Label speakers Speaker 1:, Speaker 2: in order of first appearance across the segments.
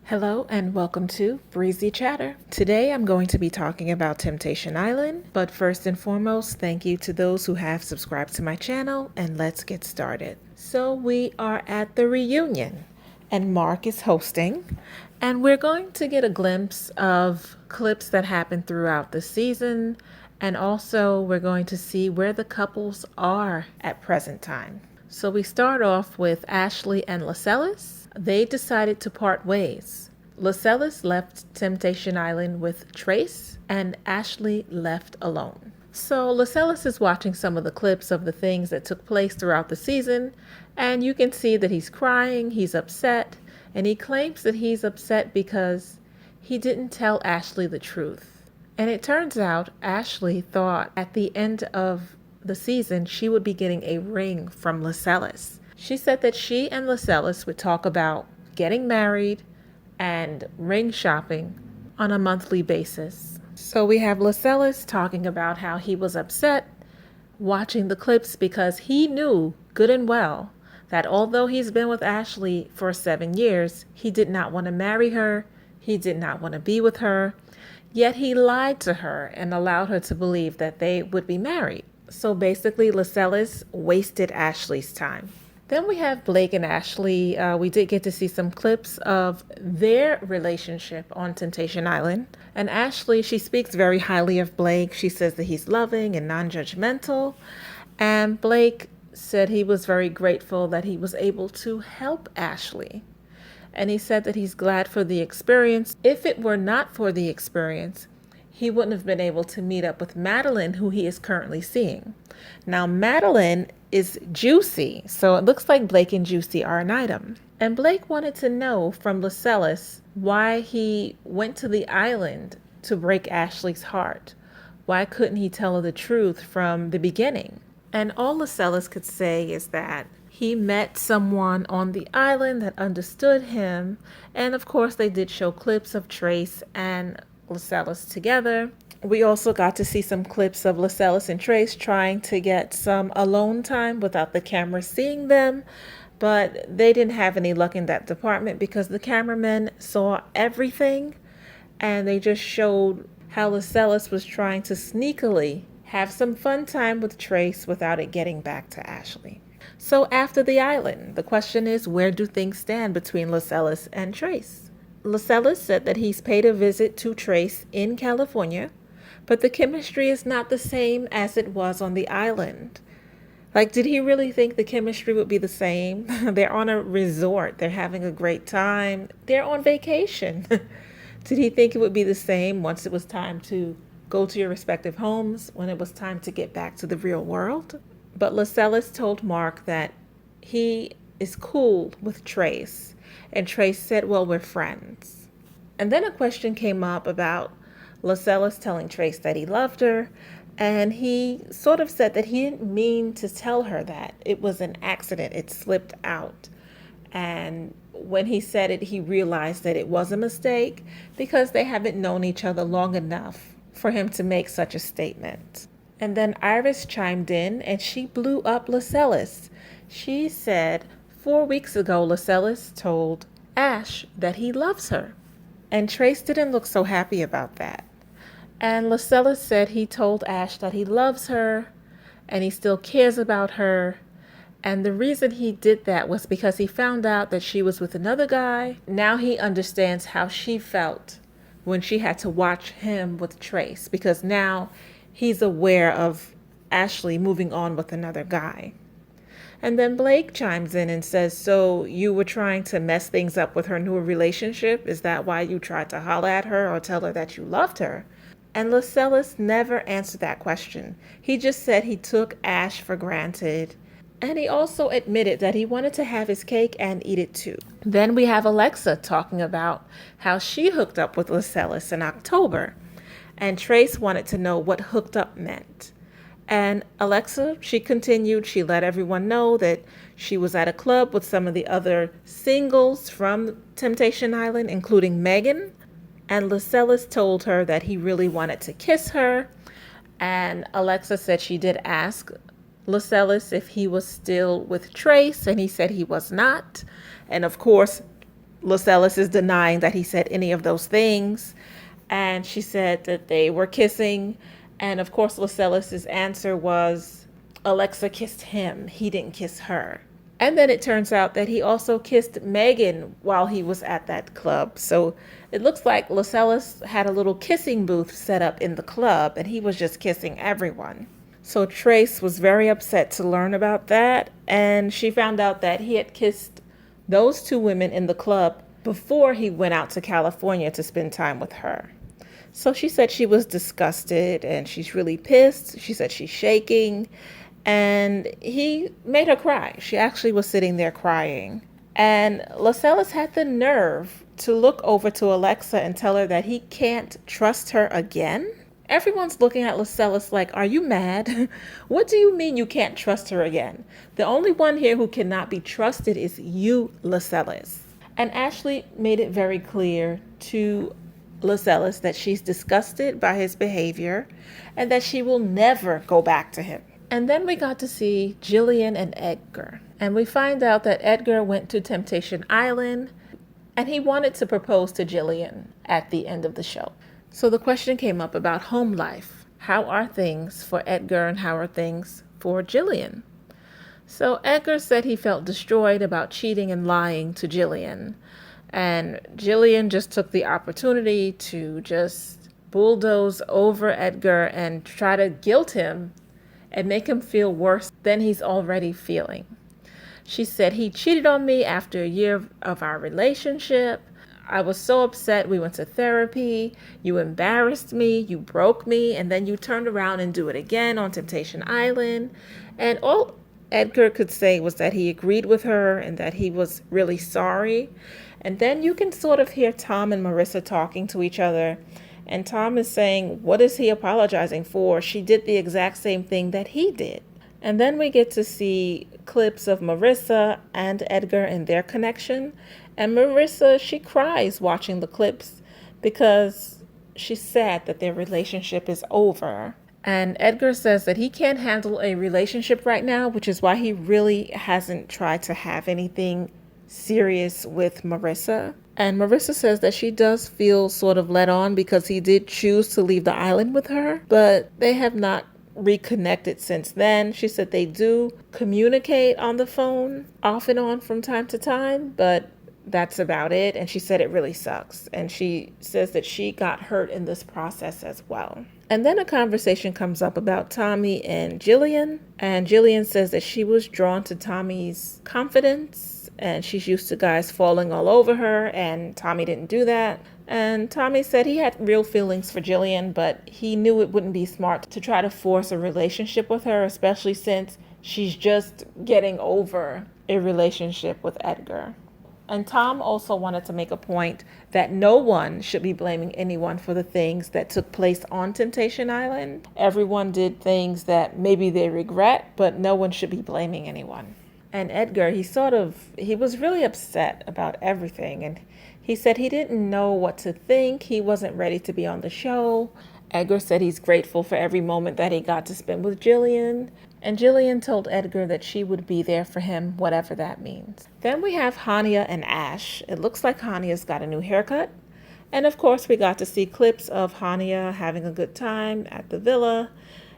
Speaker 1: Hello and welcome to Breezy Chatter. Today I'm going to be talking about Temptation Island, but first and foremost, thank you to those who have subscribed to my channel, and let's get started. So we are at the reunion and Mark is hosting, and we're going to get a glimpse of clips that happened throughout the season, and also we're going to see where the couples are at present time. So we start off with Ashley and Lasales. They decided to part ways. Lasales left Temptation Island with Trace, and Ashley left alone. So Lasales is watching some of the clips of the things that took place throughout the season, and you can see that he's crying, he's upset, and he claims that he's upset because he didn't tell Ashley the truth. And it turns out Ashley thought at the end of the season she would be getting a ring from Lasales. She said that she and Lasales would talk about getting married and ring shopping on a monthly basis. So we have Lasales talking about how he was upset watching the clips because he knew good and well that although he's been with Ashley for 7 years, he did not want to marry her, he did not want to be with her, yet he lied to her and allowed her to believe that they would be married. So basically, Lasales wasted Ashley's time. Then we have Blake and Ashley. We did get to see some clips of their relationship on Temptation Island. And Ashley, she speaks very highly of Blake. She says that he's loving and non-judgmental. And Blake said he was very grateful that he was able to help Ashley. And he said that he's glad for the experience. If it were not for the experience, he wouldn't have been able to meet up with Madeline, who he is currently seeing. Now, Madeline is Juicy, so it looks like Blake and Juicy are an item. And Blake wanted to know from Lasales why he went to the island to break Ashley's heart. Why couldn't he tell her the truth from the beginning? And all Lasales could say is that he met someone on the island that understood him. And of course, they did show clips of Trace and Lasales together. We also got to see some clips of Lasales and Trace trying to get some alone time without the camera seeing them, but they didn't have any luck in that department because the cameramen saw everything and they just showed how Lasales was trying to sneakily have some fun time with Trace without it getting back to Ashley. So after the island, the question is, where do things stand between Lasales and Trace? Lasales said that he's paid a visit to Trace in California, but the chemistry is not the same as it was on the island. Like, did he really think the chemistry would be the same? They're on a resort. They're having a great time. They're on vacation. Did he think it would be the same once it was time to go to your respective homes, when it was time to get back to the real world? But Lasales told Mark that he is cool with Trace. And Trace said, well, we're friends. And then a question came up about Lasales telling Trace that he loved her, and he sort of said that he didn't mean to tell her that. It was an accident. It slipped out. And when he said it, he realized that it was a mistake because they haven't known each other long enough for him to make such a statement. And then Iris chimed in and she blew up Lasales. She said 4 weeks ago, Lasales told Ash that he loves her. And Trace didn't look so happy about that. And Lasales said he told Ash that he loves her and he still cares about her. And the reason he did that was because he found out that she was with another guy. Now he understands how she felt when she had to watch him with Trace, because now he's aware of Ashley moving on with another guy. And then Blake chimes in and says, so you were trying to mess things up with her new relationship? Is that why you tried to holler at her or tell her that you loved her? And Lasales never answered that question. He just said he took Ash for granted. And he also admitted that he wanted to have his cake and eat it too. Then we have Alexa talking about how she hooked up with Lasales in October. And Trace wanted to know what hooked up meant. And Alexa, she continued, she let everyone know that she was at a club with some of the other singles from Temptation Island, including Megan. And Lasales told her that he really wanted to kiss her. And Alexa said she did ask Lasales if he was still with Trace, and he said he was not. And of course, Lasales is denying that he said any of those things. And she said that they were kissing. And of course, Lasales' answer was Alexa kissed him. He didn't kiss her. And then it turns out that he also kissed Megan while he was at that club. So it looks like Lasales had a little kissing booth set up in the club and he was just kissing everyone. So Trace was very upset to learn about that, and she found out that he had kissed those two women in the club before he went out to California to spend time with her. So she said she was disgusted and she's really pissed. She said she's shaking, and he made her cry. She actually was sitting there crying. And Lasales had the nerve to look over to Alexa and tell her that he can't trust her again. Everyone's looking at Lasales like, are you mad? What do you mean you can't trust her again? The only one here who cannot be trusted is you, Lasales. And Ashley made it very clear to Lasales that she's disgusted by his behavior and that she will never go back to him. And then we got to see Jillian and Edgar. And we find out that Edgar went to Temptation Island and he wanted to propose to Jillian at the end of the show. So the question came up about home life. How are things for Edgar and how are things for Jillian? So Edgar said he felt destroyed about cheating and lying to Jillian. And Jillian just took the opportunity to just bulldoze over Edgar and try to guilt him and make him feel worse than he's already feeling. She said, he cheated on me after a year of our relationship. I was so upset. We went to therapy. You embarrassed me. You broke me. And then you turned around and do it again on Temptation Island. And all Edgar could say was that he agreed with her and that he was really sorry. And then you can sort of hear Tom and Marissa talking to each other. And Tom is saying, what is he apologizing for? She did the exact same thing that he did. And then we get to see clips of Marissa and Edgar and their connection. And Marissa, she cries watching the clips because she's sad that their relationship is over. And Edgar says that he can't handle a relationship right now, which is why he really hasn't tried to have anything serious with Marissa. And Marissa says that she does feel sort of let on because he did choose to leave the island with her, but they have not reconnected since then. She said they do communicate on the phone off and on from time to time, but that's about it. And she said it really sucks. And she says that she got hurt in this process as well. And then a conversation comes up about Tommy and Jillian. And Jillian says that she was drawn to Tommy's confidence and she's used to guys falling all over her, and Tommy didn't do that. And Tommy said he had real feelings for Jillian, but he knew it wouldn't be smart to try to force a relationship with her, especially since she's just getting over a relationship with Edgar. And Tom also wanted to make a point that no one should be blaming anyone for the things that took place on Temptation Island. Everyone did things that maybe they regret, but no one should be blaming anyone. And Edgar, he was really upset about everything. And he said he didn't know what to think. He wasn't ready to be on the show. Edgar said he's grateful for every moment that he got to spend with Jillian. And Jillian told Edgar that she would be there for him, whatever that means. Then we have Hania and Ash. It looks like Hania's got a new haircut. And of course, we got to see clips of Hania having a good time at the villa.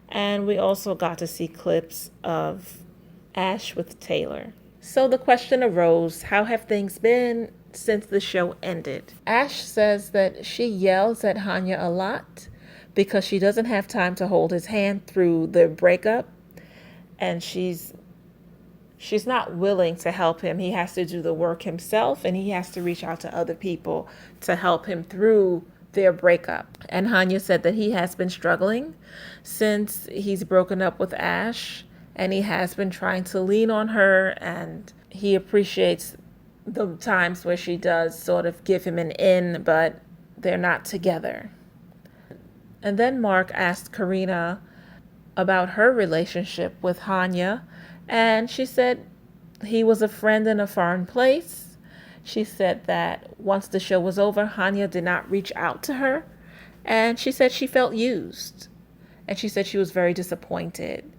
Speaker 1: And we also got to see clips of Ash with Taylor. So the question arose, how have things been since the show ended? Ash says that she yells at Hania a lot because she doesn't have time to hold his hand through the breakup. And she's not willing to help him. He has to do the work himself, and he has to reach out to other people to help him through their breakup. And Hania said that he has been struggling since he's broken up with Ash, and he has been trying to lean on her, and he appreciates the times where she does sort of give him an in, but they're not together. And then Mark asked Karina about her relationship with Hania, and she said he was a friend in a foreign place. She said that once the show was over, Hania did not reach out to her, and she said she felt used, and she said she was very disappointed.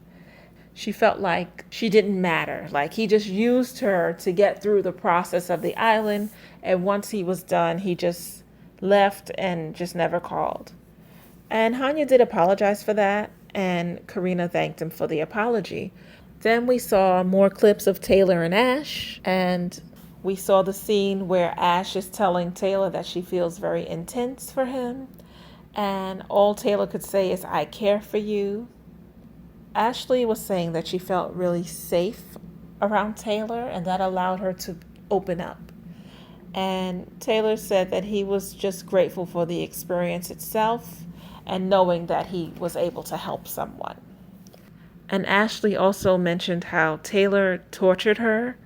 Speaker 1: She felt like she didn't matter. Like he just used her to get through the process of the island. And once he was done, he just left and just never called. And Hania did apologize for that. And Karina thanked him for the apology. Then we saw more clips of Taylor and Ash. And we saw the scene where Ash is telling Taylor that she feels very intense for him. And all Taylor could say is, "I care for you." Ashley was saying that she felt really safe around Taylor and that allowed her to open up. And Taylor said that he was just grateful for the experience itself and knowing that he was able to help someone. And Ashley also mentioned how Taylor tortured her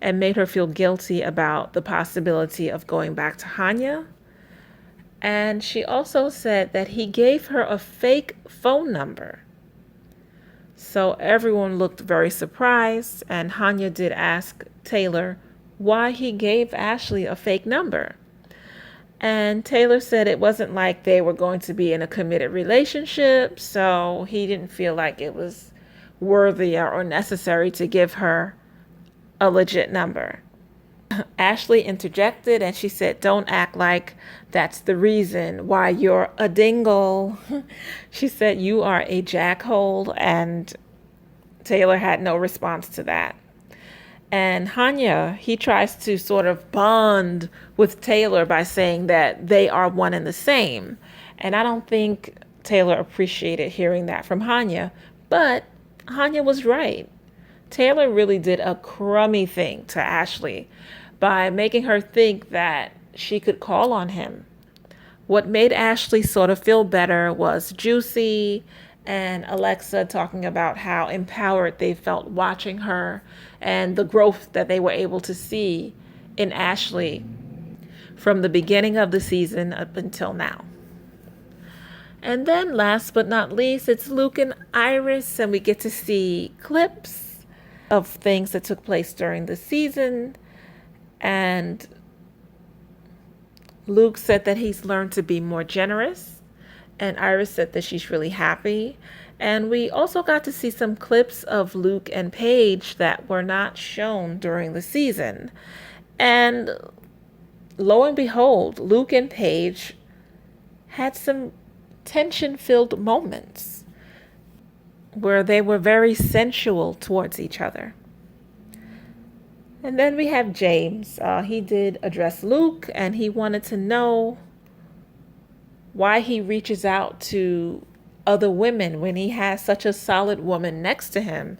Speaker 1: and made her feel guilty about the possibility of going back to Hania. And she also said that he gave her a fake phone number. So everyone looked very surprised, and Hania did ask Taylor why he gave Ashley a fake number. And Taylor said it wasn't like they were going to be in a committed relationship, so he didn't feel like it was worthy or necessary to give her a legit number. Ashley interjected and she said, "Don't act like that's the reason why you're a dingle." She said, "You are a jackhole," and Taylor had no response to that. And Hania, he tries to sort of bond with Taylor by saying that they are one and the same. And I don't think Taylor appreciated hearing that from Hania, but Hania was right. Taylor really did a crummy thing to Ashley by making her think that she could call on him. What made Ashley sort of feel better was Juicy and Alexa talking about how empowered they felt watching her and the growth that they were able to see in Ashley from the beginning of the season up until now. And then last but not least, it's Luke and Iris, and we get to see clips of things that took place during the season. And Luke said that he's learned to be more generous, and Iris said that she's really happy. And we also got to see some clips of Luke and Paige that were not shown during the season. And lo and behold, Luke and Paige had some tension-filled moments where they were very sensual towards each other. And then we have James. He did address Luke, and he wanted to know why he reaches out to other women when he has such a solid woman next to him.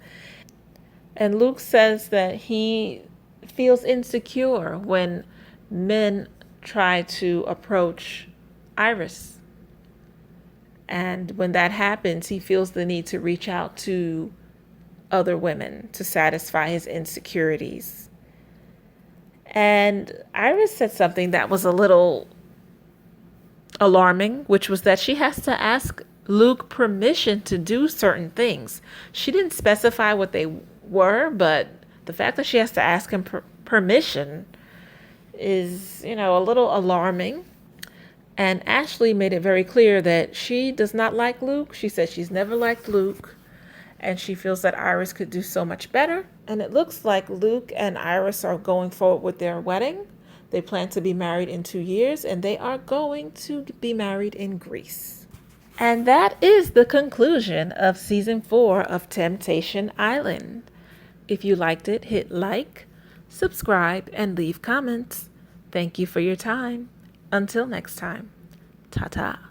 Speaker 1: And Luke says that he feels insecure when men try to approach Iris. And when that happens, he feels the need to reach out to other women to satisfy his insecurities. And Iris said something that was a little alarming, which was that she has to ask Luke permission to do certain things. She didn't specify what they were, but the fact that she has to ask him permission is, a little alarming. And Ashley made it very clear that she does not like Luke. She said she's never liked Luke, and she feels that Iris could do so much better. And it looks like Luke and Iris are going forward with their wedding. They plan to be married in 2 years, and they are going to be married in Greece. And that is the conclusion of season 4 of Temptation Island. If you liked it, hit like, subscribe, and leave comments. Thank you for your time. Until next time, ta-ta.